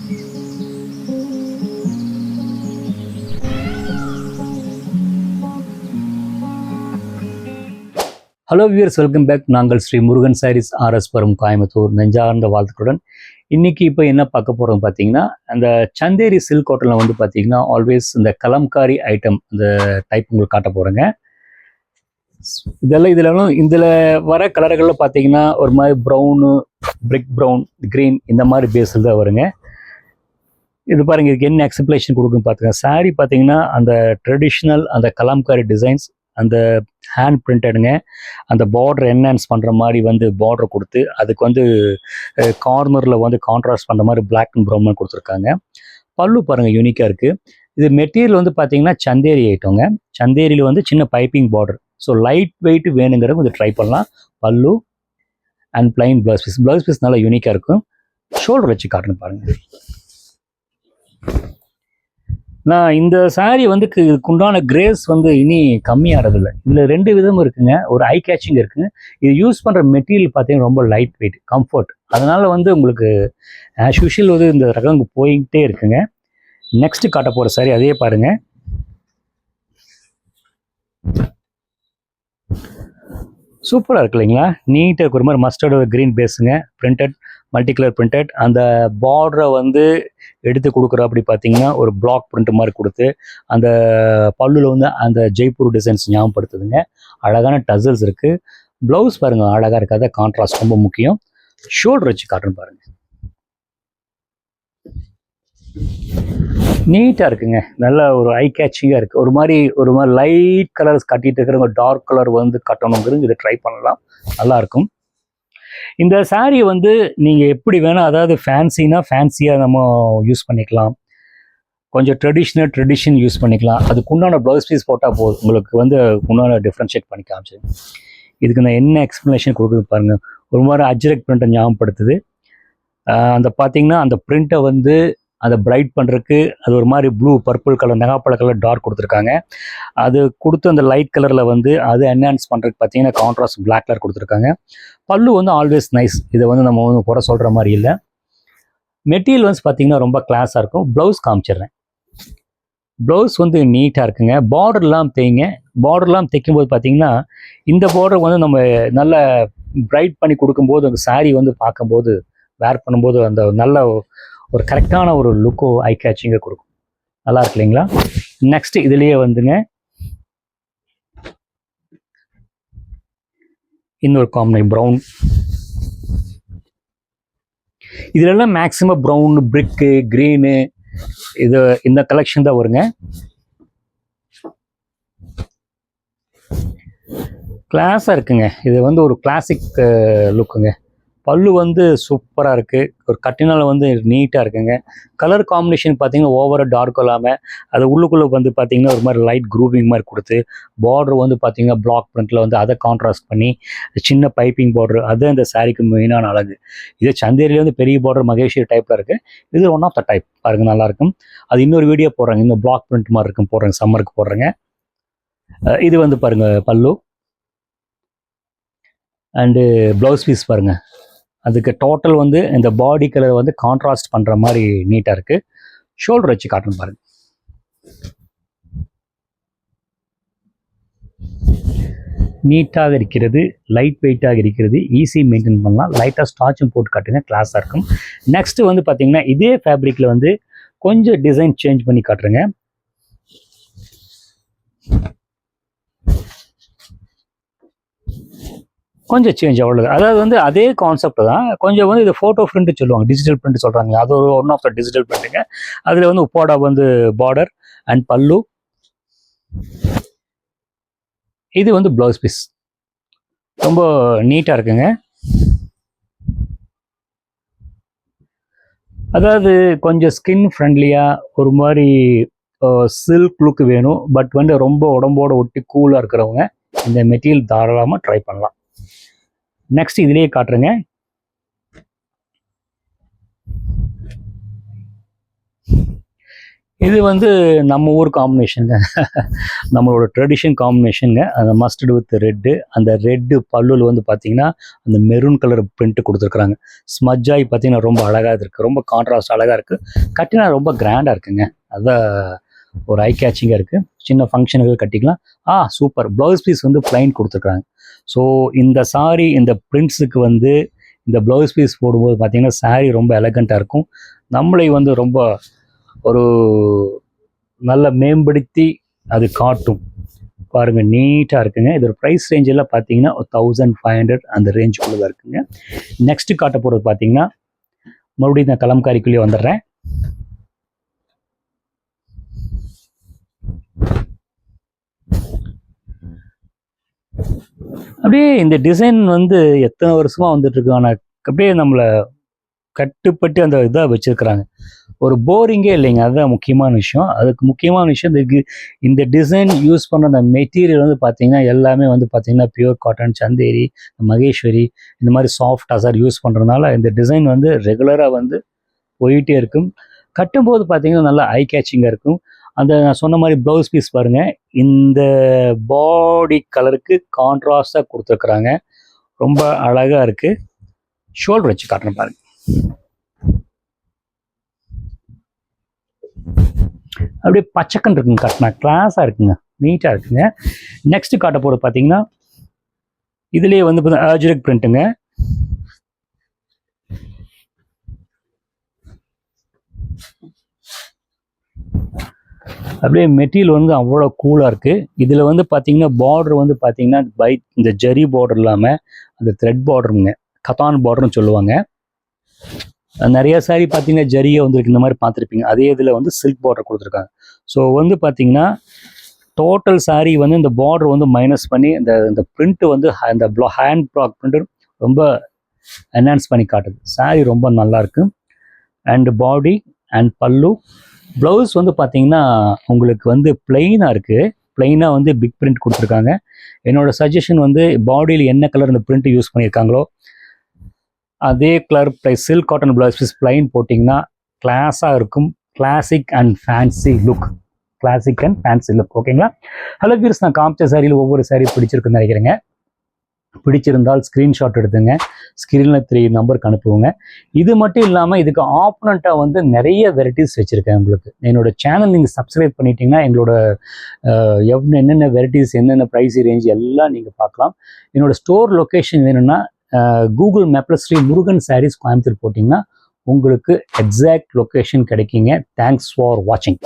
Hello viewers, welcome back. நாங்கள் ஸ்ரீ முருகன் சாரீஸ் ஆர்எஸ்புரம் கோயம்புத்தூர் நெஞ்சார்ந்த வாழ்த்துக்களுடன் இன்னைக்கு இப்போ என்ன பார்க்க போகிறோம் பார்த்தீங்கன்னா, அந்த சந்தேரி சில்க் காட்டனில் வந்து பார்த்தீங்கன்னா ஆல்வேஸ் இந்த கலம்காரி ஐட்டம் இந்த டைப் உங்களுக்கு காட்ட போகிறேங்க. இதில் வர கலர்களில் பார்த்தீங்கன்னா ஒரு மாதிரி ப்ரௌனு, பிரிக் ப்ரௌன், க்ரீன் இந்த மாதிரி பேஸில் தான் வருங்க. இது பாருங்கள், இதுக்கு என்ன எக்ஸ்பிளேஷன் கொடுக்குன்னு பார்த்துங்க. சாரீ பார்த்தீங்கன்னா அந்த ட்ரெடிஷ்னல் அந்த கலம்காரி டிசைன்ஸ், அந்த ஹேண்ட் பிரிண்டடுங்க, அந்த பார்டர் என்ஹான்ஸ் பண்ணுற மாதிரி வந்து பார்டர் கொடுத்து அதுக்கு வந்து கார்னரில் வந்து கான்ட்ராஸ்ட் பண்ணுற மாதிரி பிளாக் அண்ட் ப்ரௌன் கொடுத்துருக்காங்க. பல்லு பாருங்கள் யூனிக்காக இருக்குது. இது மெட்டீரியல் வந்து பார்த்தீங்கன்னா சந்தேரி ஐட்டங்க. சந்தேரியில் வந்து சின்ன piping border. So light weight வேணுங்கிறவங்க கொஞ்சம் ட்ரை பண்ணலாம். பல்லு அண்ட் பிளைன் ப்ளவுஸ் பீஸ் நல்லா யூனிக்காக இருக்கும். ஷோல்டர் வச்சு காட்டுன்னு பாருங்கள். நான் இந்த சாரீ வந்து இதுக்குண்டான கிரேஸ் வந்து இனி கம்மியாகிறதில்ல. இதில் ரெண்டு விதமும் இருக்குங்க. ஒரு ஐ கேச்சிங் இருக்குங்க. இது யூஸ் பண்ணுற மெட்டீரியல் பார்த்தீங்கன்னா ரொம்ப லைட் வெயிட், கம்ஃபர்ட். அதனால் வந்து உங்களுக்கு ஆஸ் யூஷுவல் வந்து இந்த ரகம் போயிட்டே இருக்குங்க. நெக்ஸ்ட்டு காட்ட போகிற சாரீ அதே பாருங்கள். சூப்பராக இருக்கு இல்லைங்களா? நீட்டாக இருக்கு. ஒரு மாதிரி மஸ்டர்டு க்ரீன் பேஸுங்க, பிரிண்டட், மல்டி கலர் பிரிண்டட். அந்த பார்டரை வந்து எடுத்து கொடுக்குற அப்படி பார்த்தீங்கன்னா ஒரு பிளாக் பிரிண்ட் மாதிரி கொடுத்து அந்த பல்லுல வந்து அந்த ஜெய்ப்பூர் டிசைன்ஸ் ஞாபகப்படுத்துதுங்க. அழகான டசல்ஸ் இருக்குது. ப்ளவுஸ் பாருங்கள் அழகாக இருக்காத, கான்ட்ராஸ்ட் ரொம்ப முக்கியம். ஷோல்டர் வச்சு காட்டுன்னு பாருங்கள். நீட்டாக இருக்குங்க. நல்ல ஒரு ஐ கேச்சிங்காக இருக்குது. ஒரு மாதிரி லைட் கலர்ஸ் கட்டிகிட்டு இருக்கிறவங்க டார்க் கலர் வந்து கட்டணுங்கிறது இதை ட்ரை பண்ணலாம், நல்லாயிருக்கும். இந்த சாரீ வந்து நீங்கள் எப்படி வேணால், அதாவது ஃபேன்சியாக நம்ம யூஸ் பண்ணிக்கலாம், கொஞ்சம் ட்ரெடிஷன் யூஸ் பண்ணிக்கலாம். அதுக்கு உண்டான ப்ளவுஸ் பீஸ் போட்டால் போதும், உங்களுக்கு வந்து உண்டான டிஃப்ரென்ஷியேட் பண்ணி காமிச்சு. இதுக்கு நான் என்ன எக்ஸ்ப்ளனேஷன் கொடுக்குறது பாருங்கள். ஒரு மாதிரி அஜ்ரக் பிரிண்ட்டை ஞாபகப்படுத்துது. அந்த பார்த்தீங்கன்னா அந்த பிரிண்ட்டை வந்து அதை பிரைட் பண்ணுறதுக்கு அது ஒரு மாதிரி ப்ளூ, பர்பிள் கலர், நெகாப்பழ கலர் டார்க் கொடுத்துருக்காங்க. அது கொடுத்து அந்த லைட் கலரில் வந்து அது என்ஹான்ஸ் பண்ணுறதுக்கு பார்த்தீங்கன்னா கான்ட்ராஸ்ட் பிளாக் கலர் கொடுத்துருக்காங்க. பல்லு வந்து ஆல்வேஸ் நைஸ். இதை வந்து நம்ம வந்து குறை சொல்கிற மாதிரி இல்லை. மெட்டீரியல் வந்து பார்த்தீங்கன்னா ரொம்ப கிளாஸாக இருக்கும். ப்ளவுஸ் காமிச்சிடுறேன். ப்ளவுஸ் வந்து நீட்டாக இருக்குங்க. பார்டர்லாம் தைக்கும்போது பார்த்தீங்கன்னா இந்த பார்டர் வந்து நம்ம நல்லா பிரைட் பண்ணி கொடுக்கும்போது அந்த சாரீ வந்து பார்க்கும்போது, வேர் பண்ணும்போது அந்த நல்ல ஒரு கரெக்டான ஒரு லுக்கோ ஐ கேச்சிங்கை கொடுக்கும். நல்லா இருக்கு இல்லைங்களா? நெக்ஸ்ட் இதுலேயே வந்துங்க இன்னொரு காம்பினேஷன் ப்ரௌன். இதுலெல்லாம் மேக்ஸிமம் ப்ரௌன், பிரிக்கு, க்ரீனு, இது இந்த கலெக்ஷன் தான் வருங்க. கிளாஸாக இருக்குங்க. இது வந்து ஒரு கிளாசிக் லுக்குங்க. பல்லு வந்து சூப்பராக இருக்குது. ஒரு கட்டினால் வந்து நீட்டாக இருக்குங்க. கலர் காம்பினேஷன் பார்த்தீங்கன்னா ஓவராக டார்க் இல்லாமல் அது உள்ளுக்குள்ளே வந்து பார்த்தீங்கன்னா ஒரு மாதிரி லைட் க்ரூவிங் மாதிரி கொடுத்து, பார்டர் வந்து பார்த்தீங்கன்னா பிளாக் பிரிண்ட்டில் வந்து அதை கான்ட்ராஸ்ட் பண்ணி சின்ன பைப்பிங் பார்டர், அது அந்த சாரீக்கு மெயினான அழகு. இது சந்தேரியில் வந்து பெரிய பார்டர் மகேஸ்வரி டைப்பில் இருக்குது. இது ஒன் ஆஃப் த டைப் பாருங்கள், நல்லாயிருக்கும். அது இன்னொரு வீடியோ போடுறாங்க, இந்த பிளாக் பிரிண்ட் மாதிரி இருக்கும், போடுறேங்க, சம்மருக்கு போடுறேங்க. இது வந்து பாருங்கள் பல்லு அண்டு ப்ளவுஸ் பீஸ் பாருங்கள். அதுக்கு டோட்டல் வந்து இந்த பாடி கலர் வந்து கான்ட்ராஸ்ட் பண்ணுற மாதிரி நீட்டாக இருக்குது. ஷோல்டர் வச்சு காட்டணும் பாருங்கள். நீட்டாக இருக்கிறது, லைட் வெயிட்டாக இருக்கிறது, ஈஸி மெயின்டைன் பண்ணலாம். லைட்டாக ஸ்டாச்சும் போட்டு காட்டுங்க, கிளாஸாக இருக்கும். நெக்ஸ்ட்டு வந்து பார்த்தீங்கன்னா இதே ஃபேப்ரிக்கில் வந்து கொஞ்சம் டிசைன் சேஞ்ச் பண்ணி காட்டுறேங்க. கொஞ்சம் சேஞ்ச் அவ்வளோ. அதாவது வந்து அதே கான்செப்ட் தான். கொஞ்சம் வந்து இது ஃபோட்டோ பிரிண்ட் சொல்லுவாங்க, டிஜிட்டல் பிரிண்ட் சொல்கிறாங்க. அது ஒரு ஒன் ஆஃப் த டிஜிட்டல் பிரிண்ட்டுங்க. அதில் வந்து உப்போடா வந்து பார்டர் அண்ட் பல்லு. இது வந்து ப்ளவுஸ் பீஸ் ரொம்ப நீட்டாக இருக்குங்க. அதாவது கொஞ்சம் ஸ்கின் ஃப்ரெண்ட்லியாக ஒரு மாதிரி சில்க் லுக் வேணும், பட் வந்து ரொம்ப உடம்போட ஒட்டி கூலாக இருக்கிறவங்க இந்த மெட்டீரியல் தாராளமாக ட்ரை பண்ணலாம். நெக்ஸ்ட் இதுலேயே காட்டுறேங்க. இது வந்து நம்ம ஊர் காம்பினேஷனுங்க. நம்மளோட ட்ரெடிஷன் காம்பினேஷனுங்க. அந்த மஸ்டர்டு வித் ரெட்டு. அந்த ரெட்டு பல்லுவில் வந்து பார்த்தீங்கன்னா அந்த மெரூன் கலர் பிரிண்ட் கொடுத்துருக்குறாங்க. ஸ்மஜ் ஆகி பார்த்தீங்கன்னா ரொம்ப அழகாக இருக்குது. ரொம்ப கான்ட்ராஸ்ட் அழகாக இருக்குது. கட்டினா ரொம்ப கிராண்டாக இருக்குங்க. அதான் ஒரு ஐ கேச்சிங்காக இருக்குது. சின்ன ஃபங்க்ஷனுக்கு கட்டிக்கலாம். சூப்பர். ப்ளவுஸ் பீஸ் வந்து ப்ளைன் கொடுத்துருக்குறாங்க. ஸோ இந்த சாரி இந்த பிரிண்ட்ஸுக்கு வந்து இந்த ப்ளவுஸ் பீஸ் போடும்போது பார்த்தீங்கன்னா சாரி ரொம்ப எலகண்ட்டாக இருக்கும். நம்மளை வந்து ரொம்ப ஒரு நல்ல மேம்படுத்தி அது காட்டும். பாருங்கள், நீட்டாக இருக்குங்க. இதோட ப்ரைஸ் ரேஞ்செல்லாம் பார்த்தீங்கன்னா 1500 அந்த ரேஞ்சுக்குள்ளே தான் இருக்குங்க. நெக்ஸ்ட்டு காட்ட போகிறது பார்த்தீங்கன்னா மறுபடியும் நான் கலம்காரிக்குள்ளேயே வந்துடுறேன். அப்படியே இந்த டிசைன் வந்து எத்தனை வருஷமாக வந்துட்டுருக்கு. ஆனால் அப்படியே நம்மளை கட்டுப்பட்டு அந்த இதாக வச்சுருக்குறாங்க. ஒரு போரிங்கே இல்லைங்க. அதுதான் முக்கியமான விஷயம். அதுக்கு முக்கியமான விஷயம் இந்த டிசைன் யூஸ் பண்ணுற அந்த மெட்டீரியல் வந்து பார்த்திங்கன்னா எல்லாமே வந்து பார்த்திங்கன்னா பியூர் காட்டன், சந்தேரி, மகேஸ்வரி இந்த மாதிரி சாஃப்ட் அசார் யூஸ் பண்ணுறதுனால இந்த டிசைன் வந்து ரெகுலராக வந்து போயிட்டே இருக்கும். கட்டும்போது பார்த்திங்கன்னா நல்லா ஐ கேச்சிங்காக இருக்கும். அந்த நான் சொன்ன மாதிரி ப்ளவுஸ் பீஸ் பாருங்கள், இந்த பாடி கலருக்கு கான்ட்ராஸ்டாக கொடுத்துருக்குறாங்க. ரொம்ப அழகாக இருக்குது. ஷோல்டர் வச்சு காட்டுறேன் பாருங்கள். அப்படியே பச்சைக்கன் இருக்குங்க. கட்டினா கிளாஸாக இருக்குங்க, நீட்டாக இருக்குங்க. நெக்ஸ்ட்டு காட்ட போகிறது பார்த்தீங்கன்னா இதுலேயே வந்து பார்த்தீங்கன்னா அஜ்ரக் பிரிண்ட்டுங்க. அப்படியே மெட்டீரியல் வந்து அவ்வளோ கூலாக இருக்குது. இதில் வந்து பார்த்தீங்கன்னா பார்டர் வந்து பார்த்தீங்கன்னா இந்த ஜரி பார்டர் இல்லாமல் அந்த த்ரெட் பார்டருங்க, கதான் பார்டர்னு சொல்லுவாங்க. நிறைய சாரி பார்த்தீங்கன்னா ஜரியே வந்துருக்கு, இந்த மாதிரி பார்த்துருப்பீங்க. அதே இதில் வந்து சில்க் பார்டர் கொடுத்துருக்காங்க. ஸோ வந்து பார்த்தீங்கன்னா டோட்டல் சாரி வந்து இந்த பார்டர் வந்து மைனஸ் பண்ணி இந்த பிரிண்ட்டு வந்து இந்த ஹேண்ட் ப்ளாக் பிரிண்ட் ரொம்ப என்ஹான்ஸ் பண்ணி காட்டுது. சாரி ரொம்ப நல்லாயிருக்கு. அண்ட் பாடி அண்ட் பல்லு. ப்ளவுஸ் வந்து பார்த்தீங்கன்னா உங்களுக்கு வந்து பிளெயினாக இருக்குது. பிளெயினாக வந்து பிக் பிரிண்ட் கொடுத்துருக்காங்க. என்னோட சஜஷன் வந்து பாடியில் என்ன கலர் இந்த பிரிண்ட் யூஸ் பண்ணியிருக்காங்களோ அதே colour plus silk cotton blouse piece plain போட்டிங்கன்னா கிளாஸாக இருக்கும். Classic and fancy look. Classic and fancy look. ஓகேங்களா? ஹலோ வியூவர்ஸ், நான் காமிச்ச சாரியில் ஒவ்வொரு சாரி பிடிச்சிருக்குன்னு நினைக்கிறேங்க. பிடிச்சிருந்தால் ஸ்க்ரீன்ஷாட் எடுத்துங்க, ஸ்க்ரீனில் 3 நம்பருக்கு அனுப்புவோங்க. இது மட்டும் இல்லாமல் இதுக்கு ஆப்போனண்ட்டாக வந்து நிறைய வெரைட்டிஸ் வச்சுருக்கேன் உங்களுக்கு. என்னோட சேனல் நீங்கள் சப்ஸ்கிரைப் பண்ணிட்டீங்கன்னா எங்களோட என்னென்ன வெரைட்டிஸ், என்னென்ன ப்ரைஸ் ரேஞ்ச் எல்லாம் நீங்கள் பார்க்கலாம். என்னோட ஸ்டோர் லொக்கேஷன் வேணும்னா கூகுள் மேப்பில் ஸ்ரீ முருகன் சாரீஸ் கோயம்புத்தூர் போட்டிங்கன்னா உங்களுக்கு எக்ஸாக்ட் லொக்கேஷன் கிடைக்குங்க. தேங்க்ஸ் ஃபார் வாட்சிங்.